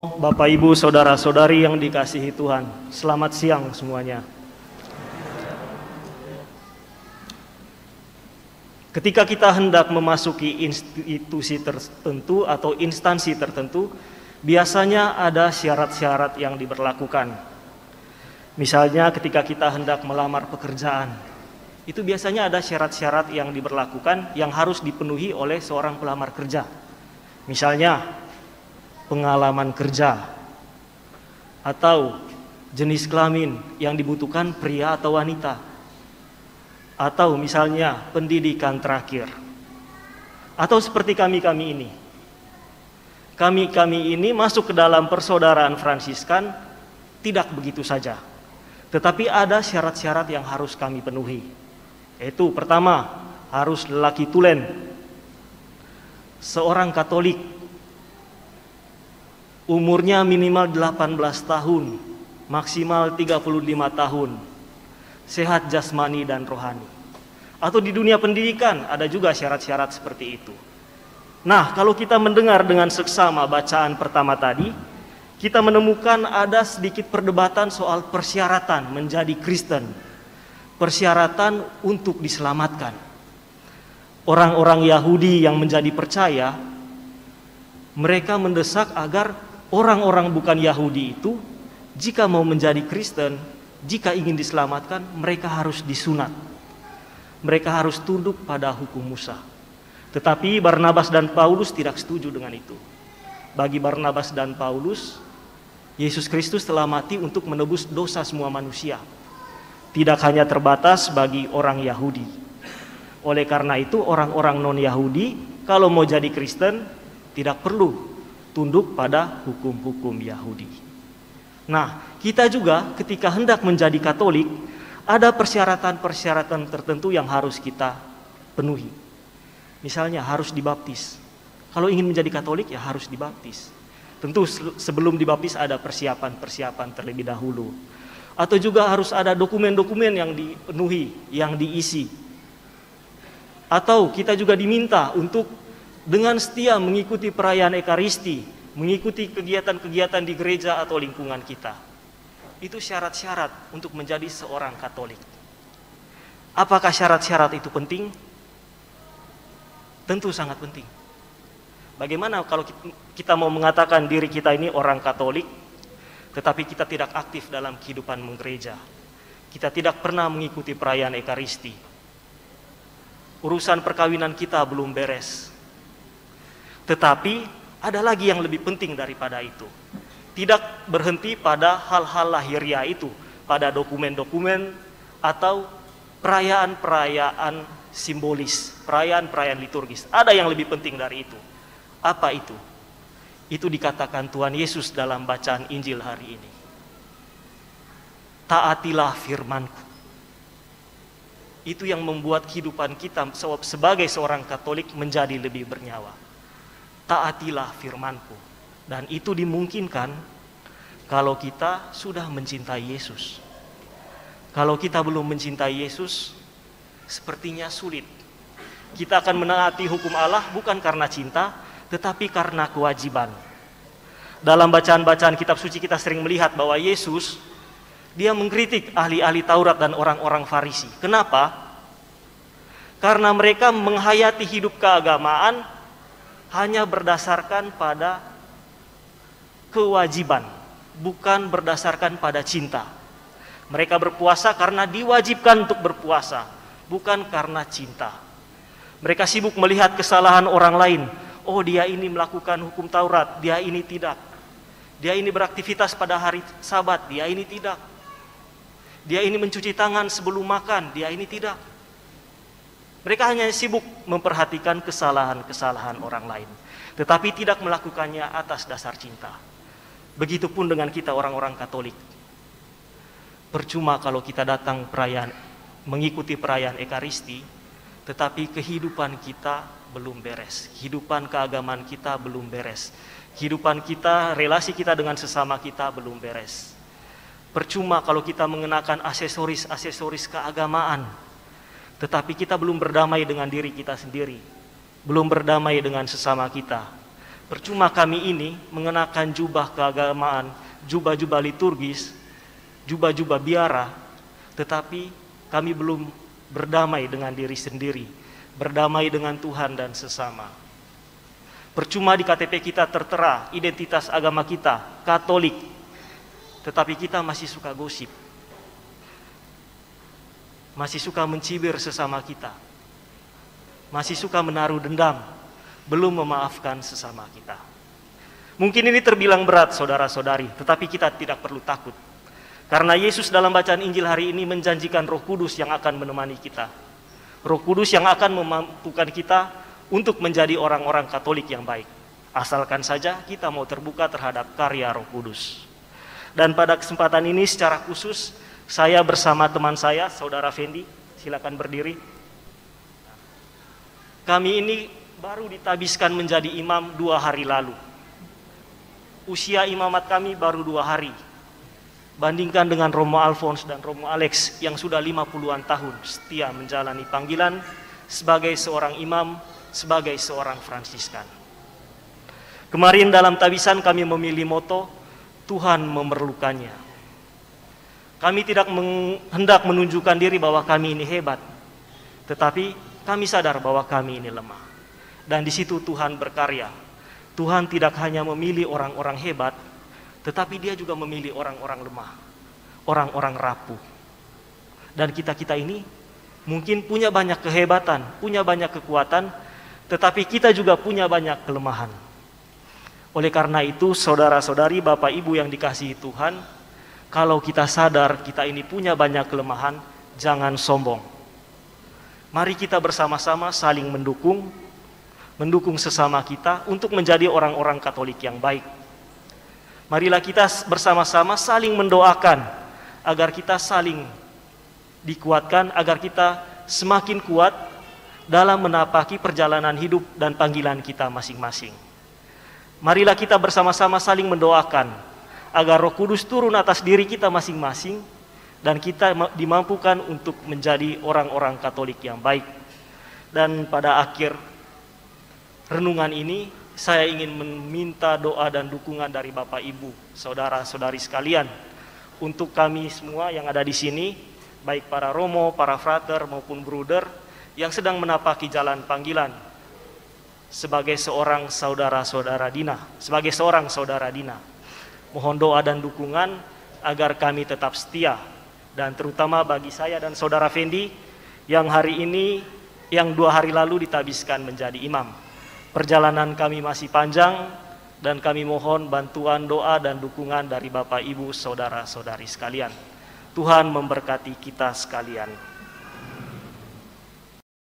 Bapak, Ibu, Saudara-saudari yang dikasihi Tuhan, selamat siang semuanya. Ketika kita hendak memasuki institusi tertentu atau instansi tertentu, biasanya ada syarat-syarat yang diberlakukan. Misalnya ketika kita hendak melamar pekerjaan, itu biasanya ada syarat-syarat yang diberlakukan yang harus dipenuhi oleh seorang pelamar kerja. Misalnya pengalaman kerja, atau jenis kelamin yang dibutuhkan pria atau wanita, atau misalnya pendidikan terakhir. Atau seperti kami-kami ini. Kami-kami ini masuk ke dalam persaudaraan Fransiskan tidak begitu saja. Tetapi ada syarat-syarat yang harus kami penuhi. Yaitu pertama, harus lelaki tulen, seorang Katolik, umurnya minimal 18 tahun, maksimal 35 tahun, sehat jasmani dan rohani. Atau di dunia pendidikan ada juga syarat-syarat seperti itu. Nah, kalau kita mendengar dengan seksama bacaan pertama tadi, kita menemukan ada sedikit perdebatan soal persyaratan menjadi Kristen, persyaratan untuk diselamatkan. Orang-orang Yahudi yang menjadi percaya, mereka mendesak agar orang-orang bukan Yahudi itu, jika mau menjadi Kristen, jika ingin diselamatkan, mereka harus disunat. Mereka harus tunduk pada hukum Musa. Tetapi Barnabas dan Paulus tidak setuju dengan itu. Bagi Barnabas dan Paulus, Yesus Kristus telah mati untuk menebus dosa semua manusia. Tidak hanya terbatas bagi orang Yahudi. Oleh karena itu, orang-orang non-Yahudi, kalau mau jadi Kristen, tidak perlu tunduk pada hukum-hukum Yahudi. Nah, kita juga ketika hendak menjadi Katolik, ada persyaratan-persyaratan tertentu yang harus kita penuhi. Misalnya harus dibaptis. Kalau ingin menjadi Katolik ya harus dibaptis. Tentu sebelum dibaptis ada persiapan-persiapan terlebih dahulu. Atau juga harus ada dokumen-dokumen yang dipenuhi, yang diisi. Atau kita juga diminta untuk dengan setia mengikuti perayaan Ekaristi, mengikuti kegiatan-kegiatan di gereja atau lingkungan kita. Itu syarat-syarat untuk menjadi seorang Katolik. Apakah syarat-syarat itu penting? Tentu sangat penting. Bagaimana kalau kita mau mengatakan diri kita ini orang Katolik, tetapi kita tidak aktif dalam kehidupan menggereja? Kita tidak pernah mengikuti perayaan Ekaristi. Urusan perkawinan kita belum beres. Tetapi ada lagi yang lebih penting daripada itu. Tidak berhenti pada hal-hal lahiriah itu, pada dokumen-dokumen atau perayaan-perayaan simbolis, perayaan-perayaan liturgis. Ada yang lebih penting dari itu. Apa itu? Itu dikatakan Tuhan Yesus dalam bacaan Injil hari ini. Taatilah firman-Ku. Itu yang membuat kehidupan kita sebagai seorang Katolik menjadi lebih bernyawa. Taatilah firman-Ku. Dan itu dimungkinkan kalau kita sudah mencintai Yesus. Kalau kita belum mencintai Yesus, sepertinya sulit. Kita akan menaati hukum Allah bukan karena cinta, tetapi karena kewajiban. Dalam bacaan-bacaan kitab suci kita sering melihat bahwa Yesus, dia mengkritik ahli-ahli Taurat dan orang-orang Farisi. Kenapa? Karena mereka menghayati hidup keagamaan hanya berdasarkan pada kewajiban, bukan berdasarkan pada cinta. Mereka berpuasa karena diwajibkan untuk berpuasa, bukan karena cinta. Mereka sibuk melihat kesalahan orang lain. Oh, dia ini melakukan hukum Taurat, dia ini tidak. Dia ini beraktivitas pada hari Sabat, dia ini tidak. Dia ini mencuci tangan sebelum makan, dia ini tidak. Mereka hanya sibuk memperhatikan kesalahan-kesalahan orang lain, tetapi tidak melakukannya atas dasar cinta. Begitupun dengan kita orang-orang Katolik. Percuma kalau kita datang mengikuti perayaan Ekaristi, tetapi kehidupan kita belum beres. Kehidupan keagamaan kita belum beres. Kehidupan kita, relasi kita dengan sesama kita belum beres. Percuma kalau kita mengenakan aksesoris-aksesoris keagamaan, tetapi kita belum berdamai dengan diri kita sendiri, belum berdamai dengan sesama kita. Percuma kami ini mengenakan jubah keagamaan, jubah-jubah liturgis, jubah-jubah biara, tetapi kami belum berdamai dengan diri sendiri, berdamai dengan Tuhan dan sesama. Percuma di KTP kita tertera identitas agama kita, Katolik, tetapi kita masih suka gosip, masih suka mencibir sesama kita, masih suka menaruh dendam, belum memaafkan sesama kita. Mungkin ini terbilang berat saudara-saudari, tetapi kita tidak perlu takut. Karena Yesus dalam bacaan Injil hari ini menjanjikan Roh Kudus yang akan menemani kita. Roh Kudus yang akan memampukan kita untuk menjadi orang-orang Katolik yang baik. Asalkan saja kita mau terbuka terhadap karya Roh Kudus. Dan pada kesempatan ini secara khusus saya bersama teman saya, Saudara Fendi, silakan berdiri. Kami ini baru ditabiskan menjadi imam 2 hari lalu. Usia imamat kami baru 2 hari. Bandingkan dengan Romo Alphonse dan Romo Alex yang sudah 50-an tahun setia menjalani panggilan sebagai seorang imam, sebagai seorang Fransiskan. Kemarin dalam tabisan kami memilih moto, Tuhan memerlukannya. Kami tidak hendak menunjukkan diri bahwa kami ini hebat, tetapi kami sadar bahwa kami ini lemah. Dan di situ Tuhan berkarya. Tuhan tidak hanya memilih orang-orang hebat, tetapi dia juga memilih orang-orang lemah, orang-orang rapuh. Dan kita-kita ini mungkin punya banyak kehebatan, punya banyak kekuatan, tetapi kita juga punya banyak kelemahan. Oleh karena itu, saudara-saudari, Bapak Ibu yang dikasihi Tuhan, kalau kita sadar kita ini punya banyak kelemahan, jangan sombong. Mari kita bersama-sama saling mendukung sesama kita untuk menjadi orang-orang Katolik yang baik. Marilah kita bersama-sama saling mendoakan agar kita saling dikuatkan, agar kita semakin kuat dalam menapaki perjalanan hidup dan panggilan kita masing-masing. Marilah kita bersama-sama saling mendoakan agar Roh Kudus turun atas diri kita masing-masing dan kita dimampukan untuk menjadi orang-orang Katolik yang baik. Dan pada akhir renungan ini, saya ingin meminta doa dan dukungan dari Bapak Ibu, saudara-saudari sekalian, untuk kami semua yang ada di sini, baik para romo, para frater maupun bruder yang sedang menapaki jalan panggilan sebagai seorang saudara-saudara Dina, sebagai seorang saudara Dina. Mohon doa dan dukungan agar kami tetap setia, dan terutama bagi saya dan saudara Fendi yang hari ini, yang 2 hari lalu ditabiskan menjadi imam. Perjalanan kami masih panjang dan kami mohon bantuan doa dan dukungan dari Bapak Ibu saudara-saudari sekalian. Tuhan memberkati kita sekalian.